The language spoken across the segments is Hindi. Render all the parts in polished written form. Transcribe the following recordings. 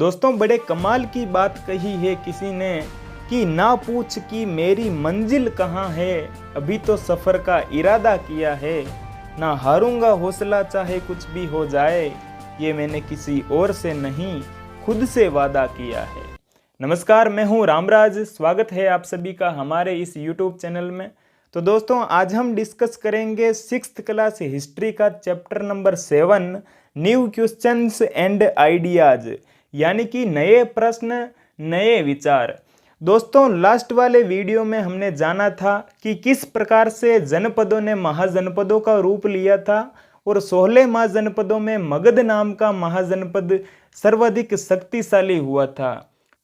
दोस्तों बड़े कमाल की बात कही है किसी ने कि ना पूछ कि मेरी मंजिल कहाँ है, अभी तो सफ़र का इरादा किया है। ना हारूंगा हौसला चाहे कुछ भी हो जाए, ये मैंने किसी और से नहीं खुद से वादा किया है। नमस्कार, मैं हूँ रामराज। स्वागत है आप सभी का हमारे इस YouTube चैनल में। तो दोस्तों आज हम डिस्कस करेंगे 6th क्लास हिस्ट्री का chapter number 7 new questions and ideas, यानी कि नए प्रश्न नए विचार। दोस्तों लास्ट वाले वीडियो में हमने जाना था कि किस प्रकार से जनपदों ने महाजनपदों का रूप लिया था और 16 महाजनपदों में मगध नाम का महाजनपद सर्वाधिक शक्तिशाली हुआ था।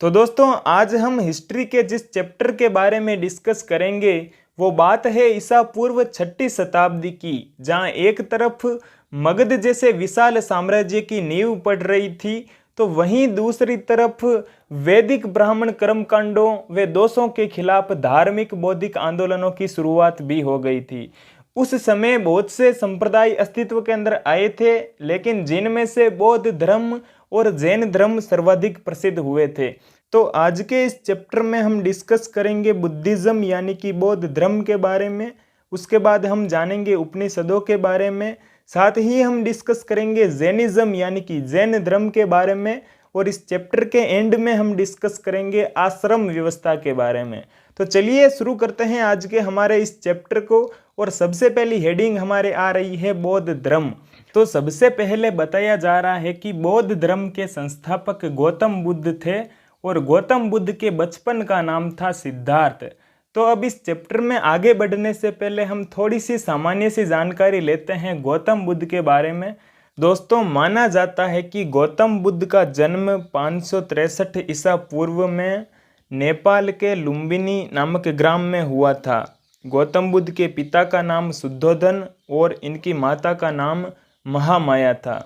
तो दोस्तों आज हम हिस्ट्री के जिस चैप्टर के बारे में डिस्कस करेंगे वो बात है ईसा पूर्व 6ठी शताब्दी की, जहां एक तरफ मगध जैसे विशाल साम्राज्य की नींव पड़ रही थी तो वहीं दूसरी तरफ वैदिक ब्राह्मण कर्मकांडों व दोषों के खिलाफ धार्मिक बौद्धिक आंदोलनों की शुरुआत भी हो गई थी। उस समय बहुत से संप्रदाय अस्तित्व के अंदर आए थे, लेकिन जिनमें से बौद्ध धर्म और जैन धर्म सर्वाधिक प्रसिद्ध हुए थे। तो आज के इस चैप्टर में हम डिस्कस करेंगे बुद्धिज्म यानी कि बौद्ध धर्म के बारे में। उसके बाद हम जानेंगे उपनिषदों के बारे में, साथ ही हम डिस्कस करेंगे जैनिज्म यानी कि जैन धर्म के बारे में, और इस चैप्टर के एंड में हम डिस्कस करेंगे आश्रम व्यवस्था के बारे में। तो चलिए शुरू करते हैं आज के हमारे इस चैप्टर को। और सबसे पहली हेडिंग हमारे आ रही है बौद्ध धर्म। तो सबसे पहले बताया जा रहा है कि बौद्ध धर्म के संस्थापक गौतम बुद्ध थे और गौतम बुद्ध के बचपन का नाम था सिद्धार्थ। तो अब इस चैप्टर में आगे बढ़ने से पहले हम थोड़ी सी सामान्य सी जानकारी लेते हैं गौतम बुद्ध के बारे में। दोस्तों माना जाता है कि गौतम बुद्ध का जन्म 563 ईसा पूर्व में नेपाल के लुम्बिनी नामक ग्राम में हुआ था। गौतम बुद्ध के पिता का नाम शुद्धोधन और इनकी माता का नाम महामाया था।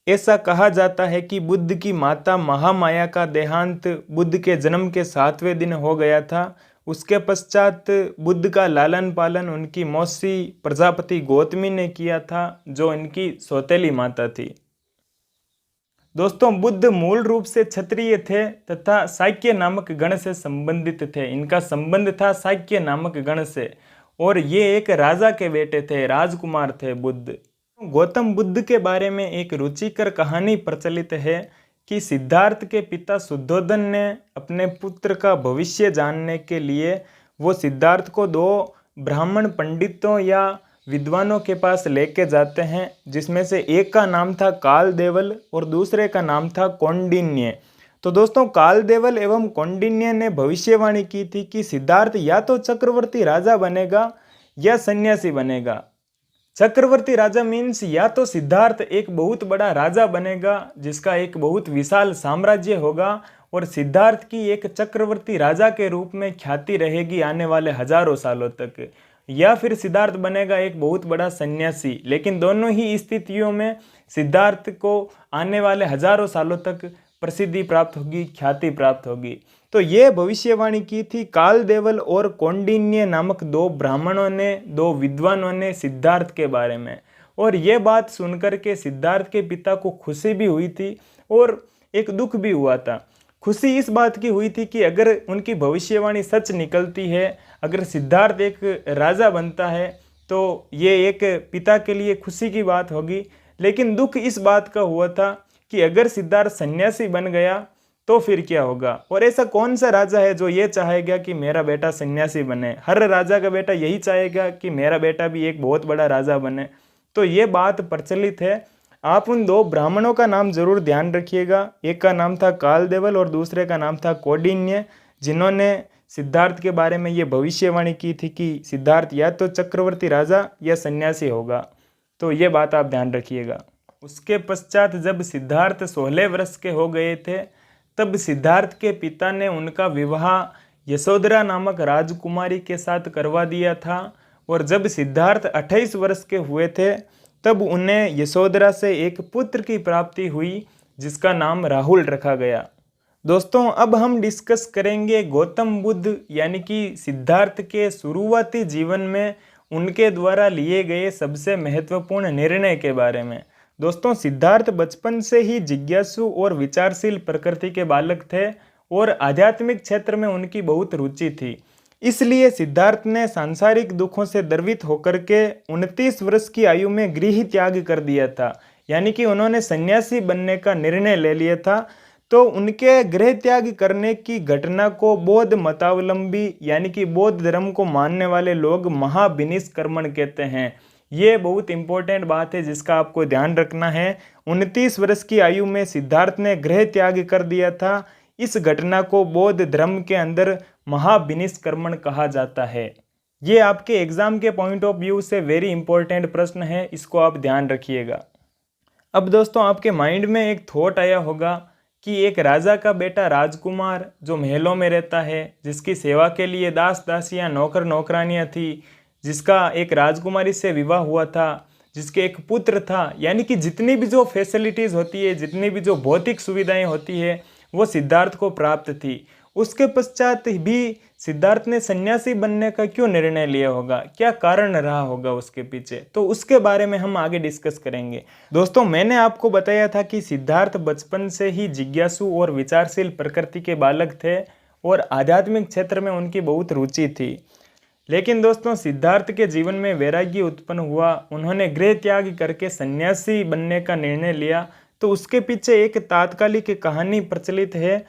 ऐसा कहा जाता है कि बुद्ध की माता महामाया का देहांत बुद्ध के जन्म के 7वें दिन हो गया था। उसके पश्चात बुद्ध का लालन पालन उनकी मौसी प्रजापति गौतमी ने किया था, जो इनकी सौतेली माता थी। दोस्तों बुद्ध मूल रूप से क्षत्रिय थे तथा शाक्य नामक गण से संबंधित थे। इनका संबंध था शाक्य नामक गण से और ये एक राजा के बेटे थे, राजकुमार थे बुद्ध। गौतम बुद्ध के बारे में एक रुचिकर कहानी प्रचलित है कि सिद्धार्थ के पिता शुद्धोधन ने अपने पुत्र का भविष्य जानने के लिए वो सिद्धार्थ को 2 ब्राह्मण पंडितों या विद्वानों के पास लेके जाते हैं, जिसमें से एक का नाम था कालदेवल और दूसरे का नाम था कौंडिन्य। तो दोस्तों कालदेवल एवं कौंडिन्य ने भविष्यवाणी की थी कि सिद्धार्थ या तो चक्रवर्ती राजा बनेगा या सन्यासी बनेगा। चक्रवर्ती राजा मीन्स या तो सिद्धार्थ एक बहुत बड़ा राजा बनेगा जिसका एक बहुत विशाल साम्राज्य होगा और सिद्धार्थ की एक चक्रवर्ती राजा के रूप में ख्याति रहेगी आने वाले हजारों सालों तक, या फिर सिद्धार्थ बनेगा एक बहुत बड़ा सन्यासी। लेकिन दोनों ही स्थितियों में सिद्धार्थ को आने वाले हजारों सालों तक प्रसिद्धि प्राप्त होगी, ख्याति प्राप्त होगी। तो ये भविष्यवाणी की थी कालदेवल और कौंडिन्य नामक 2 ब्राह्मणों ने, 2 विद्वानों ने सिद्धार्थ के बारे में। और ये बात सुनकर के सिद्धार्थ के पिता को खुशी भी हुई थी और एक दुख भी हुआ था। खुशी इस बात की हुई थी कि अगर उनकी भविष्यवाणी सच निकलती है, अगर सिद्धार्थ एक राजा बनता है तो ये एक पिता के लिए खुशी की बात होगी। लेकिन दुख इस बात का हुआ था कि अगर सिद्धार्थ सन्यासी बन गया तो फिर क्या होगा। और ऐसा कौन सा राजा है जो ये चाहेगा कि मेरा बेटा सन्यासी बने। हर राजा का बेटा यही चाहेगा कि मेरा बेटा भी एक बहुत बड़ा राजा बने। तो ये बात प्रचलित है। आप उन 2 ब्राह्मणों का नाम जरूर ध्यान रखिएगा। एक का नाम था कालदेवल और दूसरे का नाम था कौंडिन्य, जिन्होंने सिद्धार्थ के बारे में ये भविष्यवाणी की थी कि सिद्धार्थ या तो चक्रवर्ती राजा या सन्यासी होगा। तो ये बात आप ध्यान रखिएगा। उसके पश्चात जब सिद्धार्थ 16 वर्ष के हो गए थे तब सिद्धार्थ के पिता ने उनका विवाह यशोधरा नामक राजकुमारी के साथ करवा दिया था। और जब सिद्धार्थ 28 वर्ष के हुए थे तब उन्हें यशोधरा से एक पुत्र की प्राप्ति हुई जिसका नाम राहुल रखा गया। दोस्तों अब हम डिस्कस करेंगे गौतम बुद्ध यानी कि सिद्धार्थ के शुरुआती जीवन में उनके द्वारा लिए गए सबसे महत्वपूर्ण निर्णय के बारे में। दोस्तों सिद्धार्थ बचपन से ही जिज्ञासु और विचारशील प्रकृति के बालक थे और आध्यात्मिक क्षेत्र में उनकी बहुत रुचि थी। इसलिए सिद्धार्थ ने सांसारिक दुखों से द्रवित होकर के 29 वर्ष की आयु में गृह त्याग कर दिया था, यानी कि उन्होंने सन्यासी बनने का निर्णय ले लिया था। तो उनके गृह त्याग करने की घटना को बौद्ध मतावलंबी यानी कि बौद्ध धर्म को मानने वाले लोग महाविनिष्क्रमण कहते हैं। ये बहुत इंपॉर्टेंट बात है जिसका आपको ध्यान रखना है। 29 वर्ष की आयु में सिद्धार्थ ने गृह त्याग कर दिया था। इस घटना को बौद्ध धर्म के अंदर महाविनिष्क्रमण कहा जाता है। ये आपके एग्जाम के पॉइंट ऑफ व्यू से वेरी इंपॉर्टेंट प्रश्न है, इसको आप ध्यान रखिएगा। अब दोस्तों आपके माइंड में एक थॉट आया होगा कि एक राजा का बेटा राजकुमार जो महलों में रहता है, जिसकी सेवा के लिए दास दासियां नौकर नौकरानियां थी, जिसका एक राजकुमारी से विवाह हुआ था, जिसके एक पुत्र था, यानी कि जितनी भी जो फैसिलिटीज़ होती है, जितनी भी जो भौतिक सुविधाएं होती है वो सिद्धार्थ को प्राप्त थी। उसके पश्चात भी सिद्धार्थ ने सन्यासी बनने का क्यों निर्णय लिया होगा, क्या कारण रहा होगा उसके पीछे, तो उसके बारे में हम आगे डिस्कस करेंगे। दोस्तों मैंने आपको बताया था कि सिद्धार्थ बचपन से ही जिज्ञासु और विचारशील प्रकृति के बालक थे और आध्यात्मिक क्षेत्र में उनकी बहुत रुचि थी। लेकिन दोस्तों सिद्धार्थ के जीवन में वैराग्य उत्पन्न हुआ, उन्होंने गृह त्याग करके सन्यासी बनने का निर्णय लिया। तो उसके पीछे एक तात्कालिक कहानी प्रचलित है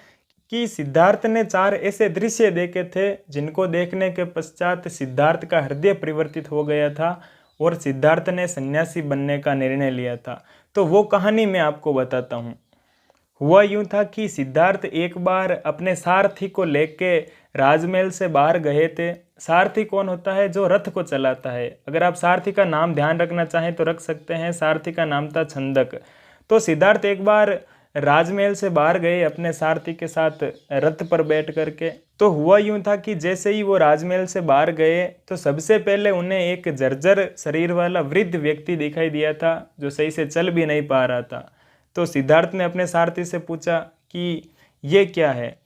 कि सिद्धार्थ ने 4 ऐसे दृश्य देखे थे जिनको देखने के पश्चात सिद्धार्थ का हृदय परिवर्तित हो गया था और सिद्धार्थ ने सन्यासी बनने का निर्णय लिया था। तो वो कहानी मैं आपको बताता हूँ। हुआ यूं था कि सिद्धार्थ एक बार अपने सारथी को लेके राजमहल से बाहर गए थे। सारथी कौन होता है? जो रथ को चलाता है। अगर आप सारथी का नाम ध्यान रखना चाहें तो रख सकते हैं। सारथी का नाम था छंदक। तो सिद्धार्थ एक बार राजमहल से बाहर गए अपने सारथी के साथ रथ पर बैठ करके। तो हुआ यूं था कि जैसे ही वो राजमहल से बाहर गए तो सबसे पहले उन्हें एक जर्जर शरीर वाला वृद्ध व्यक्ति दिखाई दिया था जो सही से चल भी नहीं पा रहा था। तो सिद्धार्थ ने अपने सारथी से पूछा कि ये क्या है।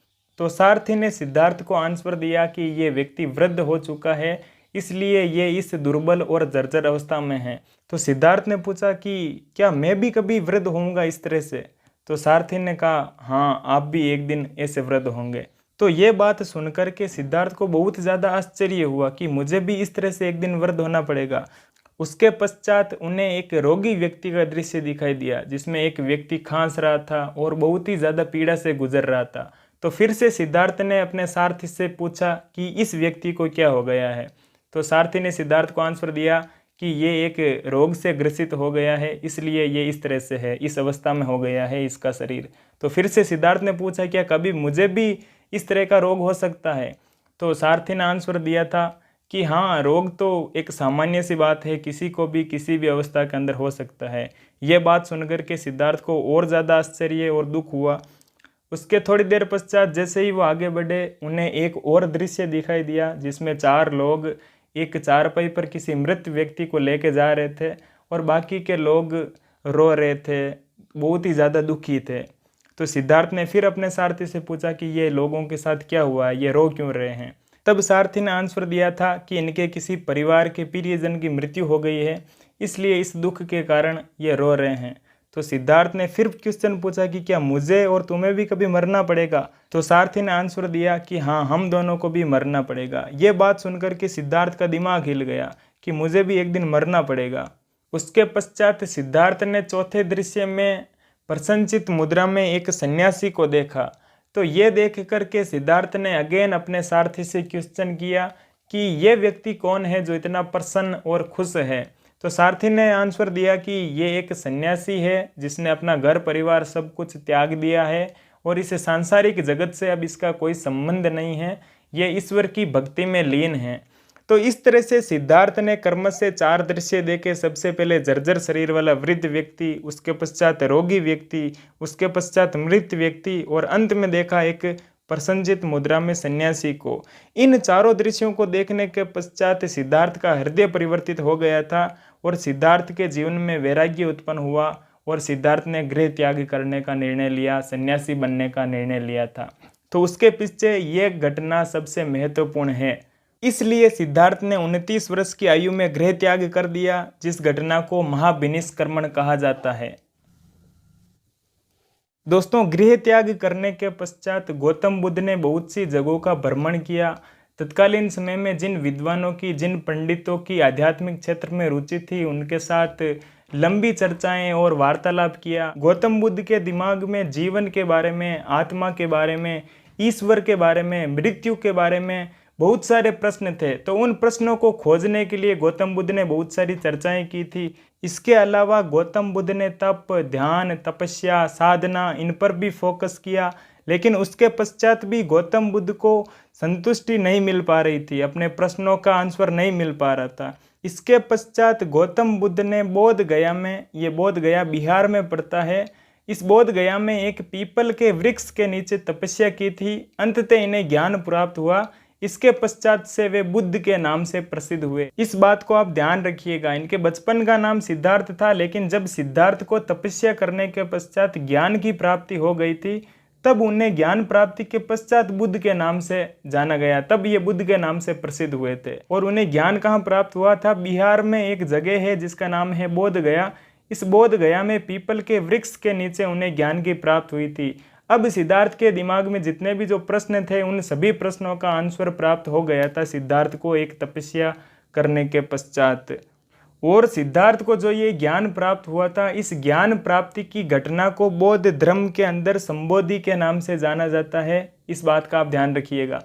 तो सारथी ने सिद्धार्थ को आंसर दिया कि ये व्यक्ति वृद्ध हो चुका है, इसलिए ये इस दुर्बल और जर्जर अवस्था में है। तो सिद्धार्थ ने पूछा कि क्या मैं भी कभी वृद्ध होऊंगा इस तरह से? तो सारथी ने कहा हाँ, आप भी एक दिन ऐसे वृद्ध होंगे। तो ये बात सुनकर के सिद्धार्थ को बहुत ज़्यादा आश्चर्य हुआ कि मुझे भी इस तरह से एक दिन वृद्ध होना पड़ेगा। उसके पश्चात उन्हें एक रोगी व्यक्ति का दृश्य दिखाई दिया जिसमें एक व्यक्ति खांस रहा था और बहुत ही ज़्यादा पीड़ा से गुजर रहा था। तो फिर से सिद्धार्थ ने अपने सारथी से पूछा कि इस व्यक्ति को क्या हो गया है। तो सारथी ने सिद्धार्थ को आंसर दिया कि ये एक रोग से ग्रसित हो गया है, इसलिए ये इस तरह से है, इस अवस्था में हो गया है इसका शरीर। तो फिर से सिद्धार्थ ने पूछा क्या कभी मुझे भी इस तरह का रोग हो सकता है? तो सारथी ने आंसर दिया था कि हाँ, रोग तो एक सामान्य सी बात है, किसी को भी किसी भी अवस्था के अंदर हो सकता है। ये बात सुनकर के सिद्धार्थ को और ज़्यादा आश्चर्य और दुख हुआ। उसके थोड़ी देर पश्चात जैसे ही वो आगे बढ़े, उन्हें एक और दृश्य दिखाई दिया जिसमें 4 लोग एक चारपाई पर किसी मृत व्यक्ति को लेके जा रहे थे और बाकी के लोग रो रहे थे, बहुत ही ज़्यादा दुखी थे। तो सिद्धार्थ ने फिर अपने सारथी से पूछा कि ये लोगों के साथ क्या हुआ है, ये रो क्यों रहे हैं? तब सारथी ने आंसर दिया था कि इनके किसी परिवार के प्रियजन की मृत्यु हो गई है, इसलिए इस दुख के कारण ये रो रहे हैं। तो सिद्धार्थ ने फिर क्वेश्चन पूछा कि क्या मुझे और तुम्हें भी कभी मरना पड़ेगा? तो सारथी ने आंसर दिया कि हाँ, हम दोनों को भी मरना पड़ेगा। ये बात सुनकर के सिद्धार्थ का दिमाग हिल गया कि मुझे भी एक दिन मरना पड़ेगा। उसके पश्चात सिद्धार्थ ने चौथे दृश्य में प्रसन्नचित्त मुद्रा में एक सन्यासी को देखा। तो ये देख करके सिद्धार्थ ने अगेन अपने सारथी से क्वेश्चन किया कि ये व्यक्ति कौन है जो इतना प्रसन्न और खुश है। तो सारथी ने आंसर दिया कि ये एक सन्यासी है जिसने अपना घर परिवार सब कुछ त्याग दिया है और इस सांसारिक जगत से अब इसका कोई संबंध नहीं है, ये ईश्वर की भक्ति में लीन है। तो इस तरह से सिद्धार्थ ने कर्म से 4 दृश्य देखे। सबसे पहले जर्जर शरीर वाला वृद्ध व्यक्ति, उसके पश्चात रोगी व्यक्ति, उसके पश्चात मृत व्यक्ति और अंत में देखा एक प्रसन्नचित्त मुद्रा में सन्यासी को। इन 4 दृश्यों को देखने के पश्चात सिद्धार्थ का हृदय परिवर्तित हो गया था और सिद्धार्थ के जीवन में वैराग्य उत्पन्न हुआ और सिद्धार्थ ने गृह त्याग करने का निर्णय लिया, सन्यासी बनने का निर्णय लिया था। तो उसके पीछे ये घटना सबसे महत्वपूर्ण है। इसलिए सिद्धार्थ ने 29 वर्ष की आयु में गृह त्याग कर दिया, जिस घटना को महाविनिष्क्रमण कहा जाता है। दोस्तों, गृह त्याग करने के पश्चात गौतम बुद्ध ने बहुत सी जगहों का भ्रमण किया। तत्कालीन समय में जिन विद्वानों की, जिन पंडितों की आध्यात्मिक क्षेत्र में रुचि थी, उनके साथ लंबी चर्चाएं और वार्तालाप किया। गौतम बुद्ध के दिमाग में जीवन के बारे में, आत्मा के बारे में, ईश्वर के बारे में, मृत्यु के बारे में बहुत सारे प्रश्न थे। तो उन प्रश्नों को खोजने के लिए गौतम बुद्ध ने बहुत सारी चर्चाएं की थी। इसके अलावा गौतम बुद्ध ने तप, ध्यान, तपस्या, साधना, इन पर भी फोकस किया। लेकिन उसके पश्चात भी गौतम बुद्ध को संतुष्टि नहीं मिल पा रही थी, अपने प्रश्नों का आंसर नहीं मिल पा रहा था। इसके पश्चात गौतम बुद्ध ने बोध गया में, ये बोध गया बिहार में पड़ता है, इस बोध गया में एक पीपल के वृक्ष के नीचे तपस्या की थी। अंततः इन्हें ज्ञान प्राप्त हुआ। इसके पश्चात से वे बुद्ध के नाम से प्रसिद्ध हुए। इस बात को आप ध्यान रखिएगा। इनके बचपन का नाम सिद्धार्थ था, लेकिन जब सिद्धार्थ को तपस्या करने के पश्चात ज्ञान की प्राप्ति हो गई थी, तब उन्हें ज्ञान प्राप्ति के पश्चात बुद्ध के नाम से जाना गया। तब ये बुद्ध के नाम से प्रसिद्ध हुए थे। और उन्हें ज्ञान कहाँ प्राप्त हुआ था? बिहार में एक जगह है जिसका नाम है बोध गया। इस बोध गया में पीपल के वृक्ष के नीचे उन्हें ज्ञान की प्राप्त हुई थी। अब सिद्धार्थ के दिमाग में जितने भी जो प्रश्न थे, उन सभी प्रश्नों का आंसर प्राप्त हो गया था सिद्धार्थ को एक तपस्या करने के पश्चात। और सिद्धार्थ को जो ये ज्ञान प्राप्त हुआ था, इस ज्ञान प्राप्ति की घटना को बौद्ध धर्म के अंदर संबोधि के नाम से जाना जाता है। इस बात का आप ध्यान रखिएगा।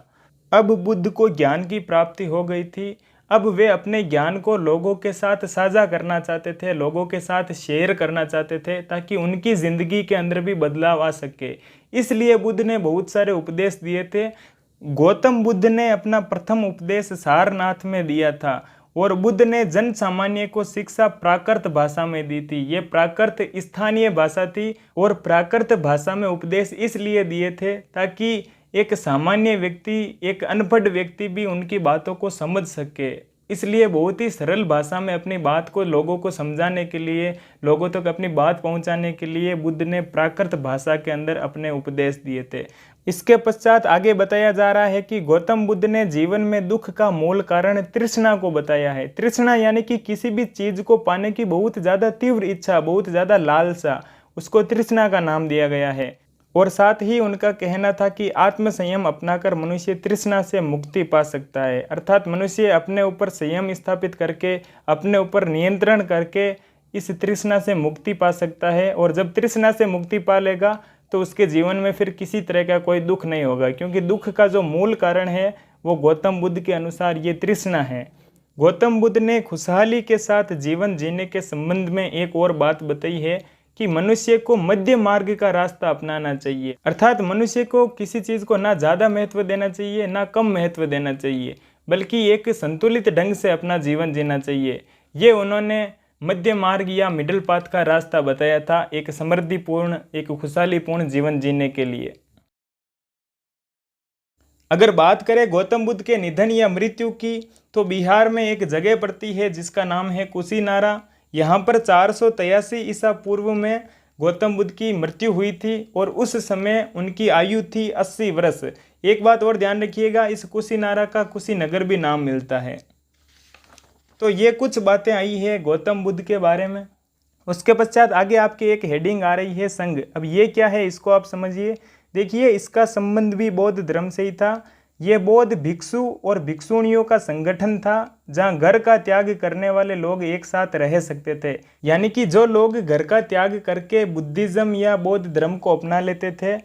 अब बुद्ध को ज्ञान की प्राप्ति हो गई थी। अब वे अपने ज्ञान को लोगों के साथ साझा करना चाहते थे, लोगों के साथ शेयर करना चाहते थे, ताकि उनकी ज़िंदगी के अंदर भी बदलाव आ सके। इसलिए बुद्ध ने बहुत सारे उपदेश दिए थे। गौतम बुद्ध ने अपना प्रथम उपदेश सारनाथ में दिया था और बुद्ध ने जन सामान्य को शिक्षा प्राकृत भाषा में दी थी। ये प्राकृत स्थानीय भाषा थी और प्राकृत भाषा में उपदेश इसलिए दिए थे ताकि एक सामान्य व्यक्ति, एक अनपढ़ व्यक्ति भी उनकी बातों को समझ सके। इसलिए बहुत ही सरल भाषा में अपनी बात को लोगों को समझाने के लिए, लोगों तक अपनी बात पहुंचाने के लिए बुद्ध ने प्राकृत भाषा के अंदर अपने उपदेश दिए थे। इसके पश्चात आगे बताया जा रहा है कि गौतम बुद्ध ने जीवन में दुख का मूल कारण तृष्णा को बताया है। तृष्णा यानी कि किसी भी चीज़ को पाने की बहुत ज़्यादा तीव्र इच्छा, बहुत ज़्यादा लालसा, उसको तृष्णा का नाम दिया गया है। और साथ ही उनका कहना था कि आत्म संयम अपनाकर मनुष्य तृष्णा से मुक्ति पा सकता है। अर्थात मनुष्य अपने ऊपर संयम स्थापित करके, अपने ऊपर नियंत्रण करके इस तृष्णा से मुक्ति पा सकता है। और जब तृष्णा से मुक्ति पा लेगा तो उसके जीवन में फिर किसी तरह का कोई दुख नहीं होगा, क्योंकि दुख का जो मूल कारण है वो गौतम बुद्ध के अनुसार ये तृष्णा है। गौतम बुद्ध ने खुशहाली के साथ जीवन जीने के संबंध में एक और बात बताई है कि मनुष्य को मध्य मार्ग का रास्ता अपनाना चाहिए। अर्थात मनुष्य को किसी चीज़ को ना ज़्यादा महत्व देना चाहिए, ना कम महत्व देना चाहिए, बल्कि एक संतुलित ढंग से अपना जीवन जीना चाहिए। ये उन्होंने मध्य मार्ग या मिडिल पाथ का रास्ता बताया था एक समृद्धिपूर्ण, एक खुशहालीपूर्ण जीवन जीने के लिए। अगर बात करें गौतम बुद्ध के निधन या मृत्यु की, तो बिहार में एक जगह पड़ती है जिसका नाम है कुशीनारा। यहाँ पर 483 ईसा पूर्व में गौतम बुद्ध की मृत्यु हुई थी और उस समय उनकी आयु थी 80 वर्ष। एक बात और ध्यान रखिएगा, इस कुशीनारा का कुशीनगर भी नाम मिलता है। तो ये कुछ बातें आई है गौतम बुद्ध के बारे में। उसके पश्चात आगे आपकी एक हेडिंग आ रही है संघ। अब ये क्या है, इसको आप समझिए। देखिए, इसका संबंध भी बौद्ध धर्म से ही था। ये बौद्ध भिक्षु और भिक्षुणियों का संगठन था, जहाँ घर का त्याग करने वाले लोग एक साथ रह सकते थे। यानी कि जो लोग घर का त्याग करके बुद्धिज्म या बौद्ध धर्म को अपना लेते थे,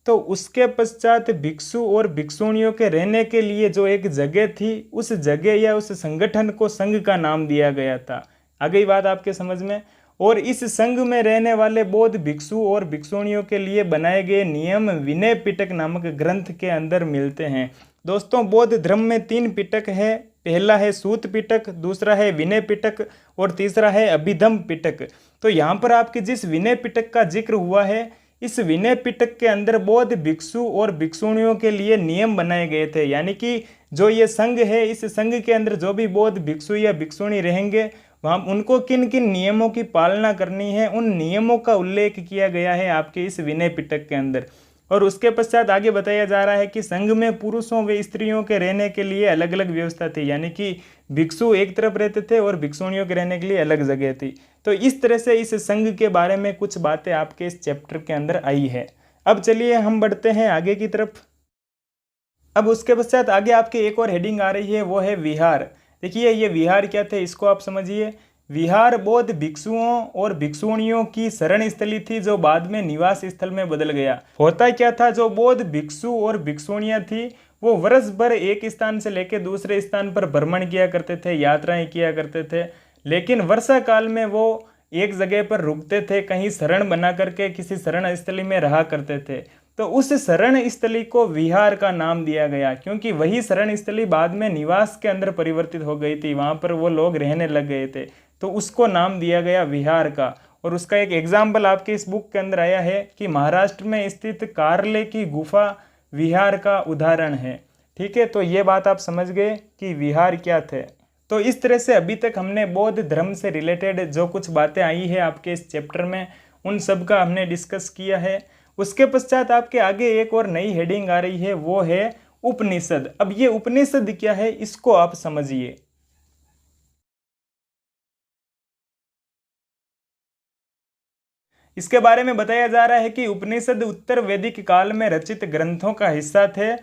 तो उसके पश्चात भिक्षु और भिक्षुणियों के रहने के लिए जो एक जगह थी, उस जगह या उस संगठन को संघ का नाम दिया गया था। आ गई बात आपके समझ में। और इस संघ में रहने वाले बौद्ध भिक्षु और भिक्षुणियों के लिए बनाए गए नियम विनय पिटक नामक ग्रंथ के अंदर मिलते हैं। दोस्तों, बौद्ध धर्म में 3 पिटक है। पहला है सूत पिटक, दूसरा है विनय पिटक और तीसरा है अभिधम पिटक। तो यहाँ पर आपके जिस विनय पिटक का जिक्र हुआ है, इस विनय पिटक के अंदर बौद्ध भिक्षु और भिक्षुणियों के लिए नियम बनाए गए थे। यानी कि जो ये संघ है, इस संघ के अंदर जो भी बौद्ध भिक्षु या भिक्षुणी रहेंगे, वहाँ उनको किन किन नियमों की पालना करनी है, उन नियमों का उल्लेख किया गया है आपके इस विनय पिटक के अंदर। और उसके पश्चात आगे बताया जा रहा है कि संघ में पुरुषों व स्त्रियों के रहने के लिए अलग अलग व्यवस्था थी, यानी कि भिक्षु एक तरफ रहते थे और भिक्षुणियों के रहने के लिए अलग जगह थी। तो इस तरह से इस संघ के बारे में कुछ बातें आपके इस चैप्टर के अंदर आई है। अब चलिए हम बढ़ते हैं आगे की तरफ। अब उसके पश्चात आगे आपके एक और हेडिंग आ रही है, वो है विहार। देखिए ये विहार क्या थे इसको आप समझिए। विहार बौद्ध भिक्षुओं और भिक्षुणियों की शरण स्थली थी जो बाद में निवास स्थल में बदल गया। होता क्या था, जो बौद्ध भिक्षु और भिक्षुणियां थी वो वर्ष भर एक स्थान से लेकर दूसरे स्थान पर भ्रमण किया करते थे, यात्राएं किया करते थे, लेकिन वर्षा काल में वो एक जगह पर रुकते थे, कहीं शरण बना करके किसी शरण स्थली में रहा करते थे। तो उस शरण स्थली को विहार का नाम दिया गया, क्योंकि वही शरण स्थली बाद में निवास के अंदर परिवर्तित हो गई थी, वहां पर वो लोग रहने लग गए थे, तो उसको नाम दिया गया विहार का। और उसका एक एग्जाम्पल आपके इस बुक के अंदर आया है कि महाराष्ट्र में स्थित कार्ले की गुफा विहार का उदाहरण है। ठीक है, तो ये बात आप समझ गए कि विहार क्या थे। तो इस तरह से अभी तक हमने बौद्ध धर्म से रिलेटेड जो कुछ बातें आई है आपके इस चैप्टर में, उन सब का हमने डिस्कस किया है। उसके पश्चात आपके आगे एक और नई हेडिंग आ रही है, वो है उपनिषद। अब ये उपनिषद क्या है इसको आप समझिए। इसके बारे में बताया जा रहा है कि उपनिषद उत्तर वैदिक काल में रचित ग्रंथों का हिस्सा थे।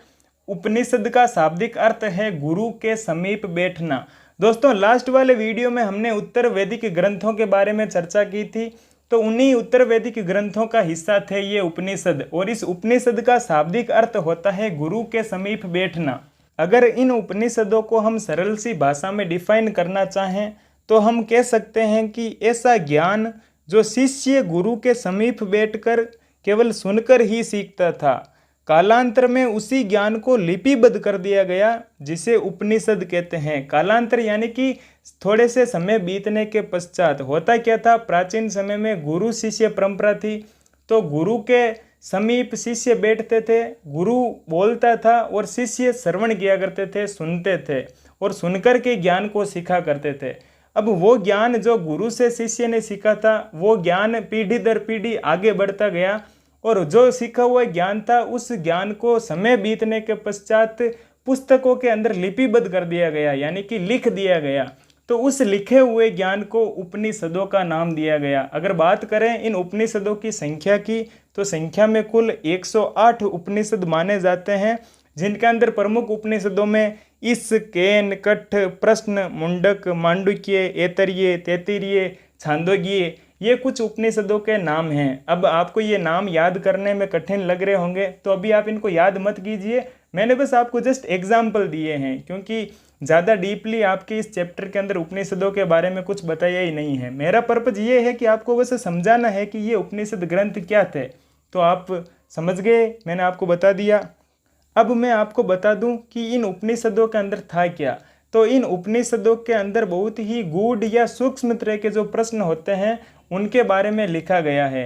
उपनिषद का शाब्दिक अर्थ है गुरु के समीप बैठना। दोस्तों लास्ट वाले वीडियो में हमने उत्तर वैदिक ग्रंथों के बारे में चर्चा की थी, तो उन्हीं उत्तर वैदिक ग्रंथों का हिस्सा थे ये उपनिषद, और इस उपनिषद का शाब्दिक अर्थ होता है गुरु के समीप बैठना। अगर इन उपनिषदों को हम सरल सी भाषा में डिफाइन करना चाहें तो हम कह सकते हैं कि ऐसा ज्ञान जो शिष्य गुरु के समीप बैठकर केवल सुनकर ही सीखता था, कालांतर में उसी ज्ञान को लिपिबद्ध कर दिया गया, जिसे उपनिषद कहते हैं। कालांतर यानी कि थोड़े से समय बीतने के पश्चात। होता क्या था, प्राचीन समय में गुरु शिष्य परंपरा थी, तो गुरु के समीप शिष्य बैठते थे, गुरु बोलता था और शिष्य श्रवण किया करते थे, सुनते थे और सुनकर के ज्ञान को सीखा करते थे। अब वो ज्ञान जो गुरु से शिष्य ने सीखा था, वो ज्ञान पीढ़ी दर पीढ़ी आगे बढ़ता गया, और जो सीखा हुआ ज्ञान था उस ज्ञान को समय बीतने के पश्चात पुस्तकों के अंदर लिपिबद्ध कर दिया गया, यानी कि लिख दिया गया। तो उस लिखे हुए ज्ञान को उपनिषदों का नाम दिया गया। अगर बात करें इन उपनिषदों की संख्या की, तो संख्या में कुल 108 उपनिषद माने जाते हैं, जिनके अंदर प्रमुख उपनिषदों में इस, केन, कठ, प्रश्न, मुंडक, मांडुक्य, ऐतरेय, तैत्तिरीय, छांदोग्य, ये कुछ उपनिषदों के नाम हैं। अब आपको ये नाम याद करने में कठिन लग रहे होंगे, तो अभी आप इनको याद मत कीजिए, मैंने बस आपको जस्ट एग्जाम्पल दिए हैं, क्योंकि ज़्यादा डीपली आपके इस चैप्टर के अंदर उपनिषदों के बारे में कुछ बताया ही नहीं है। मेरा पर्पज ये है कि आपको बस समझाना है कि ये उपनिषद ग्रंथ क्या थे, तो आप समझ गए, मैंने आपको बता दिया। अब मैं आपको बता दूं कि इन उपनिषदों के अंदर था क्या। तो इन उपनिषदों के अंदर बहुत ही गूढ़ या सूक्ष्म तरह के जो प्रश्न होते हैं उनके बारे में लिखा गया है।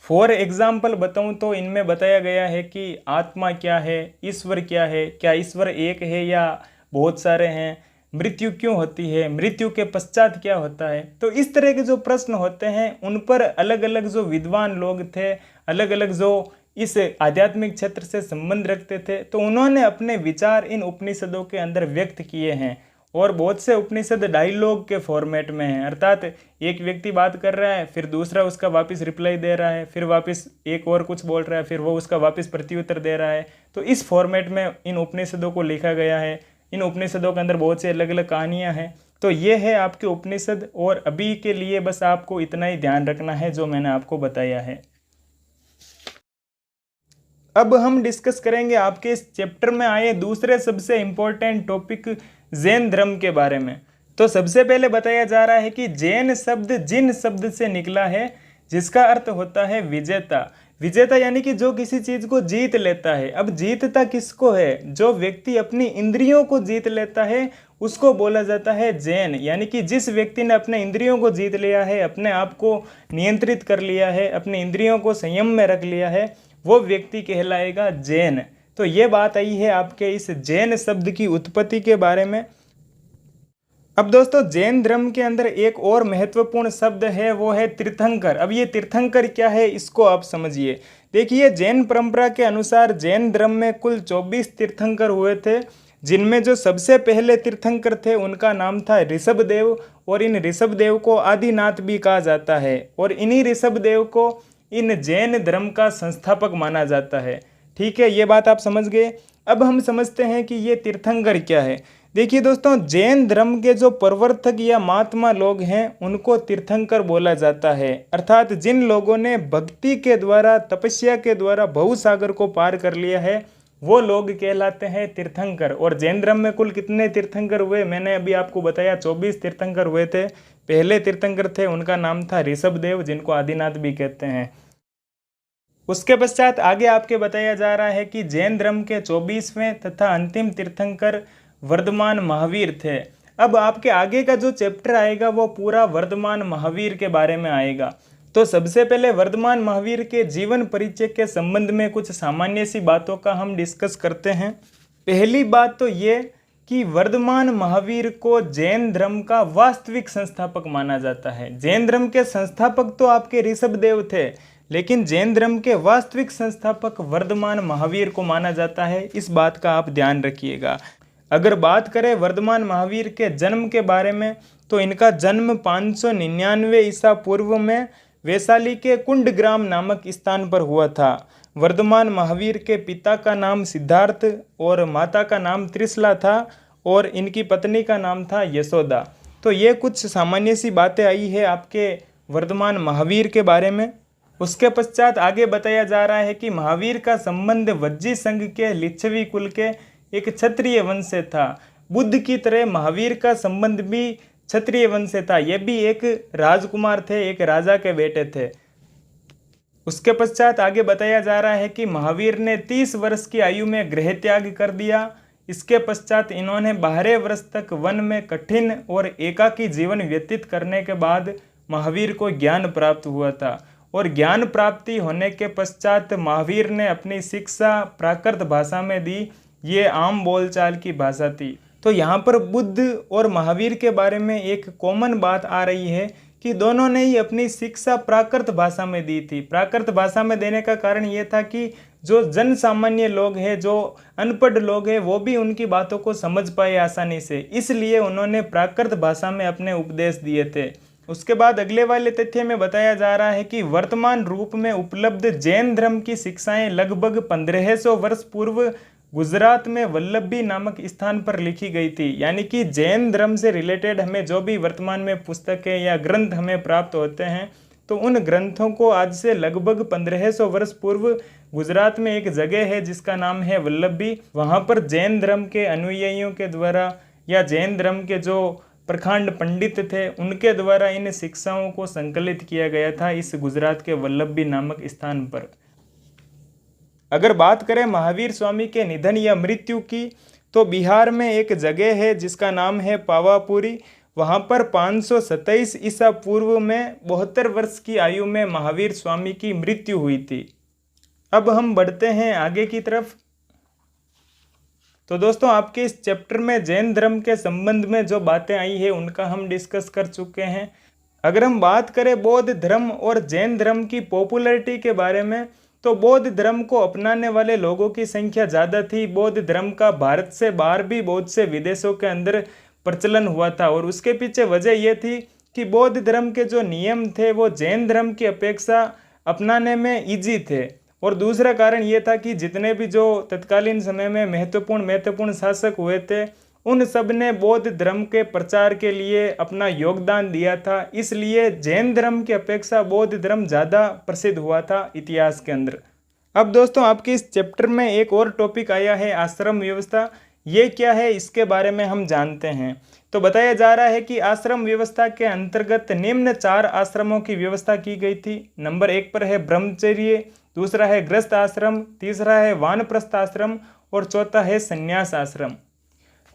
फॉर एग्जाम्पल बताऊं तो इनमें बताया गया है कि आत्मा क्या है, ईश्वर क्या है, क्या ईश्वर एक है या बहुत सारे हैं, मृत्यु क्यों होती है, मृत्यु के पश्चात क्या होता है। तो इस तरह के जो प्रश्न होते हैं उन पर अलग अलग जो विद्वान लोग थे, अलग अलग जो इस आध्यात्मिक क्षेत्र से संबंध रखते थे, तो उन्होंने अपने विचार इन उपनिषदों के अंदर व्यक्त किए हैं। और बहुत से उपनिषद डायलॉग के फॉर्मेट में हैं, अर्थात एक व्यक्ति बात कर रहा है, फिर दूसरा उसका वापस रिप्लाई दे रहा है, फिर वापस एक और कुछ बोल रहा है, फिर वो उसका वापस प्रत्युत्तर दे रहा है। तो इस फॉर्मेट में इन उपनिषदों को लिखा गया है। इन उपनिषदों के अंदर बहुत से अलग अलग कहानियाँ हैं। तो ये है आपके उपनिषद, और अभी के लिए बस आपको इतना ही ध्यान रखना है जो मैंने आपको बताया है। अब हम डिस्कस करेंगे आपके इस चैप्टर में आए दूसरे सबसे इम्पोर्टेंट टॉपिक जैन धर्म के बारे में। तो सबसे पहले बताया जा रहा है कि जैन शब्द जिन शब्द से निकला है, जिसका अर्थ होता है विजेता। विजेता यानी कि जो किसी चीज को जीत लेता है। अब जीतता किसको है? जो व्यक्ति अपनी इंद्रियों को जीत लेता है उसको बोला जाता है जैन। यानी कि जिस व्यक्ति ने अपने इंद्रियों को जीत लिया है, अपने आप को नियंत्रित कर लिया है, अपनी इंद्रियों को संयम में रख लिया है, वो व्यक्ति कहलाएगा जैन। तो ये बात आई है आपके इस जैन शब्द की उत्पत्ति के बारे में। अब दोस्तों जैन धर्म के अंदर एक और महत्वपूर्ण शब्द है, वो है तीर्थंकर। अब ये तीर्थंकर क्या है इसको आप समझिए। देखिए, जैन परंपरा के अनुसार जैन धर्म में कुल 24 तीर्थंकर हुए थे, जिनमें जो सबसे पहले तीर्थंकर थे उनका नाम था ऋषभदेव, और इन ऋषभदेव को आदिनाथ भी कहा जाता है, और इन्हीं ऋषभदेव को इन जैन धर्म का संस्थापक माना जाता है। ठीक है, ये बात आप समझ गए। अब हम समझते हैं कि ये तीर्थंकर क्या है। देखिए दोस्तों, जैन धर्म के जो प्रवर्तक या महात्मा लोग हैं उनको तीर्थंकर बोला जाता है, अर्थात जिन लोगों ने भक्ति के द्वारा, तपस्या के द्वारा भवसागर को पार कर लिया है, वो लोग कहलाते हैं तीर्थंकर। और जैन धर्म में कुल कितने तीर्थंकर हुए, मैंने अभी आपको बताया 24 तीर्थंकर हुए थे। पहले तीर्थंकर थे, उनका नाम था ऋषभदेव, जिनको आदिनाथ भी कहते हैं। उसके पश्चात आगे आपके बताया जा रहा है कि जैन धर्म के 24वें तथा अंतिम तीर्थंकर वर्धमान महावीर थे। अब आपके आगे का जो चैप्टर आएगा वो पूरा वर्धमान महावीर के बारे में आएगा। तो सबसे पहले वर्धमान महावीर के जीवन परिचय के संबंध में कुछ सामान्य सी बातों का हम डिस्कस करते हैं। पहली बात तो ये कि वर्धमान महावीर को जैन धर्म का वास्तविक संस्थापक माना जाता है। जैन धर्म के संस्थापक तो आपके ऋषभदेव थे, लेकिन जैन धर्म के वास्तविक संस्थापक वर्धमान महावीर को माना जाता है। इस बात का आप ध्यान रखिएगा। अगर बात करें वर्धमान महावीर के जन्म के बारे में, तो इनका जन्म 599 ईसा पूर्व में वैशाली के कुंडग्राम नामक स्थान पर हुआ था। वर्धमान महावीर के पिता का नाम सिद्धार्थ और माता का नाम त्रिशला था, और इनकी पत्नी का नाम था यशोदा। तो ये कुछ सामान्य सी बातें आई है आपके वर्धमान महावीर के बारे में। उसके पश्चात आगे बताया जा रहा है कि महावीर का संबंध वज्जी संघ के लिच्छवी कुल के एक क्षत्रिय वंश से था। बुद्ध की तरह महावीर का संबंध भी क्षत्रिय वंश से था। ये भी एक राजकुमार थे, एक राजा के बेटे थे। उसके पश्चात आगे बताया जा रहा है कि महावीर ने 30 वर्ष की आयु में गृह त्याग कर दिया। इसके पश्चात इन्होंने 12 वर्ष तक वन में कठिन और एकाकी जीवन व्यतीत करने के बाद महावीर को ज्ञान प्राप्त हुआ था, और ज्ञान प्राप्ति होने के पश्चात महावीर ने अपनी शिक्षा प्राकृत भाषा में दी। ये आम बोलचाल की भाषा थी। तो यहाँ पर बुद्ध और महावीर के बारे में एक कॉमन बात आ रही है कि दोनों ने ही अपनी शिक्षा प्राकृत भाषा में दी थी। प्राकृत भाषा में देने का कारण ये था कि जो जन सामान्य लोग हैं, जो अनपढ़ लोग हैं, वो भी उनकी बातों को समझ पाए आसानी से, इसलिए उन्होंने प्राकृत भाषा में अपने उपदेश दिए थे। उसके बाद अगले वाले तथ्य में बताया जा रहा है कि वर्तमान रूप में उपलब्ध जैन धर्म की शिक्षाएं लगभग 1500 वर्ष पूर्व गुजरात में वल्लभी नामक स्थान पर लिखी गई थी। यानी कि जैन धर्म से रिलेटेड हमें जो भी वर्तमान में पुस्तकें या ग्रंथ हमें प्राप्त होते हैं, तो उन ग्रंथों को आज से लगभग 1500 वर्ष पूर्व गुजरात में एक जगह है जिसका नाम है वल्लभी। वहाँ पर जैन धर्म के अनुयायियों के द्वारा या जैन धर्म के जो प्रखंड पंडित थे उनके द्वारा इन शिक्षाओं को संकलित किया गया था इस गुजरात के वल्लभी नामक स्थान पर। अगर बात करें महावीर स्वामी के निधन या मृत्यु की, तो बिहार में एक जगह है जिसका नाम है पावापुरी। वहाँ पर 527 ईसा पूर्व में 72 वर्ष की आयु में महावीर स्वामी की मृत्यु हुई थी। अब हम बढ़ते हैं आगे की तरफ। तो दोस्तों, आपके इस चैप्टर में जैन धर्म के संबंध में जो बातें आई है उनका हम डिस्कस कर चुके हैं। अगर हम बात करें बौद्ध धर्म और जैन धर्म की पॉपुलैरिटी के बारे में, तो बौद्ध धर्म को अपनाने वाले लोगों की संख्या ज़्यादा थी। बौद्ध धर्म का भारत से बाहर भी बहुत से विदेशों के अंदर प्रचलन हुआ था, और उसके पीछे वजह यह थी कि बौद्ध धर्म के जो नियम थे वो जैन धर्म की अपेक्षा अपनाने में ईजी थे। और दूसरा कारण ये था कि जितने भी जो तत्कालीन समय में महत्वपूर्ण शासक हुए थे, उन सब ने बौद्ध धर्म के प्रचार के लिए अपना योगदान दिया था। इसलिए जैन धर्म की अपेक्षा बौद्ध धर्म ज़्यादा प्रसिद्ध हुआ था इतिहास के अंदर। अब दोस्तों, आपके इस चैप्टर में एक और टॉपिक आया है आश्रम व्यवस्था। ये क्या है इसके बारे में हम जानते हैं। तो बताया जा रहा है कि आश्रम व्यवस्था के अंतर्गत निम्न 4 आश्रमों की व्यवस्था की गई थी। नंबर 1 पर है ब्रह्मचर्य, दूसरा है गृहस्थ आश्रम, तीसरा है वानप्रस्थ आश्रम और चौथा है संन्यास आश्रम।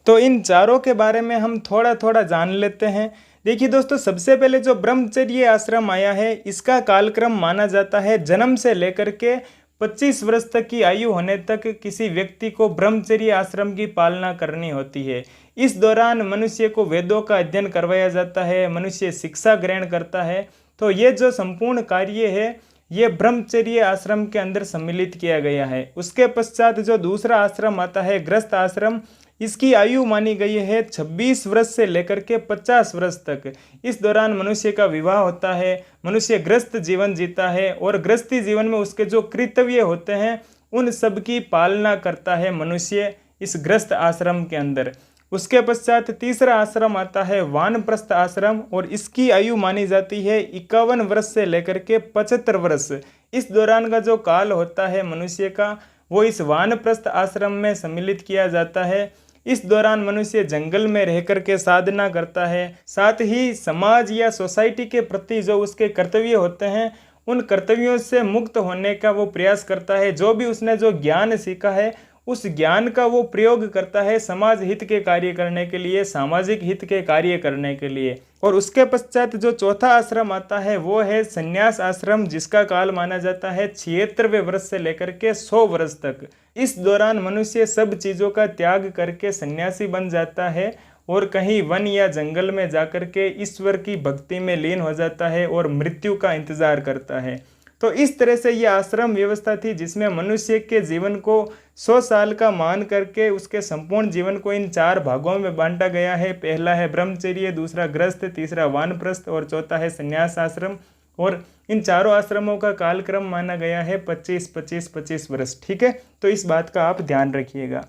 तो इन चारों के बारे में हम थोड़ा थोड़ा जान लेते हैं। देखिए दोस्तों, सबसे पहले जो ब्रह्मचर्य आश्रम आया है, इसका कालक्रम माना जाता है जन्म से लेकर के 25 वर्ष तक की आयु होने तक किसी व्यक्ति को ब्रह्मचर्य आश्रम की पालना करनी होती है। इस दौरान मनुष्य को वेदों का अध्ययन करवाया जाता है, मनुष्य शिक्षा ग्रहण करता है। तो ये जो संपूर्ण कार्य है ये ब्रह्मचर्य आश्रम के अंदर सम्मिलित किया गया है। उसके पश्चात जो दूसरा आश्रम आता है गृहस्थ आश्रम, इसकी आयु मानी गई है 26 वर्ष से लेकर के 50 वर्ष तक। इस दौरान मनुष्य का विवाह होता है, मनुष्य गृहस्थ जीवन जीता है और गृहस्थी जीवन में उसके जो कर्तव्य होते हैं उन सब की पालना करता है मनुष्य इस गृहस्थ आश्रम के अंदर। उसके पश्चात तीसरा आश्रम आता है वानप्रस्थ आश्रम और इसकी आयु मानी जाती है 51 वर्ष से लेकर के 75 वर्ष। इस दौरान का जो काल होता है मनुष्य का वो इस वानप्रस्थ आश्रम में सम्मिलित किया जाता है। इस दौरान मनुष्य जंगल में रह कर के साधना करता है, साथ ही समाज या सोसाइटी के प्रति जो उसके कर्तव्य होते हैं उन कर्तव्यों से मुक्त होने का वो प्रयास करता है। जो भी उसने जो ज्ञान सीखा है उस ज्ञान का वो प्रयोग करता है समाज हित के कार्य करने के लिए, सामाजिक हित के कार्य करने के लिए। और उसके पश्चात जो चौथा आश्रम आता है वो है संन्यास आश्रम, जिसका काल माना जाता है 76वें वर्ष से लेकर के 100 वर्ष तक। इस दौरान मनुष्य सब चीज़ों का त्याग करके सन्यासी बन जाता है और कहीं वन या जंगल में जाकर के ईश्वर की भक्ति में लीन हो जाता है और मृत्यु का इंतजार करता है। तो इस तरह से यह आश्रम व्यवस्था थी जिसमें मनुष्य के जीवन को 100 साल का मान करके उसके संपूर्ण जीवन को इन 4 भागों में बांटा गया है। पहला है ब्रह्मचर्य, दूसरा गृहस्थ, तीसरा वानप्रस्थ और चौथा है संन्यास आश्रम। और इन चारों आश्रमों का कालक्रम माना गया है 25-25-25 वर्ष। ठीक है, तो इस बात का आप ध्यान रखिएगा।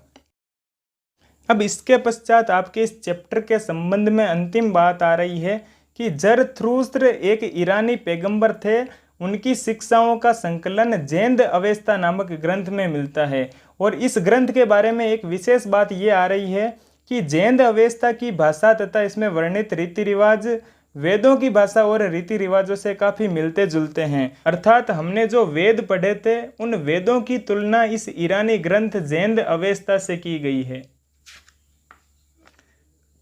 अब इसके पश्चात आपके इस चैप्टर के संबंध में अंतिम बात आ रही है कि जरथुस्त्र एक ईरानी पैगंबर थे। उनकी शिक्षाओं का संकलन जैन अवेस्ता नामक ग्रंथ में मिलता है। और इस ग्रंथ के बारे में एक विशेष बात ये आ रही है कि जैन अवेस्ता की भाषा तथा इसमें वर्णित रीति रिवाज वेदों की भाषा और रीति रिवाजों से काफ़ी मिलते जुलते हैं। अर्थात हमने जो वेद पढ़े थे उन वेदों की तुलना इस ईरानी ग्रंथ जैन अवेस्ता से की गई है।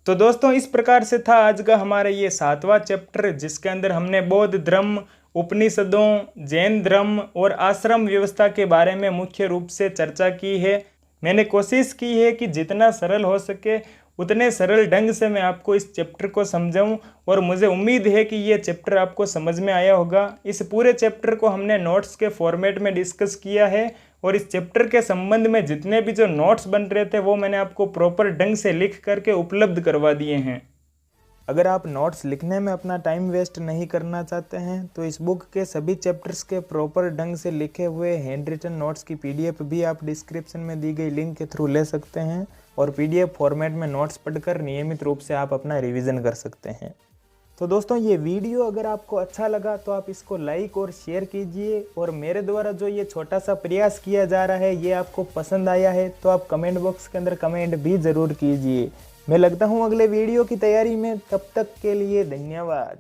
तो दोस्तों, इस प्रकार से था आज का हमारा ये 7वां चैप्टर, जिसके अंदर हमने बौद्ध धर्म, उपनिषदों, जैन धर्म और आश्रम व्यवस्था के बारे में मुख्य रूप से चर्चा की है। मैंने कोशिश की है कि जितना सरल हो सके उतने सरल ढंग से मैं आपको इस चैप्टर को समझाऊं और मुझे उम्मीद है कि ये चैप्टर आपको समझ में आया होगा। इस पूरे चैप्टर को हमने नोट्स के फॉर्मेट में डिस्कस किया है और इस चैप्टर के संबंध में जितने भी जो नोट्स बन रहे थे वो मैंने आपको प्रॉपर ढंग से लिख करके उपलब्ध करवा दिए हैं। अगर आप नोट्स लिखने में अपना टाइम वेस्ट नहीं करना चाहते हैं तो इस बुक के सभी चैप्टर्स के प्रॉपर ढंग से लिखे हुए हैंड रिटन नोट्स की PDF भी आप डिस्क्रिप्शन में दी गई लिंक के थ्रू ले सकते हैं और PDF फॉर्मेट में नोट्स पढ़कर नियमित रूप से आप अपना रिवीजन कर सकते हैं। तो दोस्तों, ये वीडियो अगर आपको अच्छा लगा तो आप इसको लाइक और शेयर कीजिए और मेरे द्वारा जो ये छोटा सा प्रयास किया जा रहा है ये आपको पसंद आया है तो आप कमेंट बॉक्स के अंदर कमेंट भी ज़रूर कीजिए। मैं लगता हूँ अगले वीडियो की तैयारी में, तब तक के लिए धन्यवाद।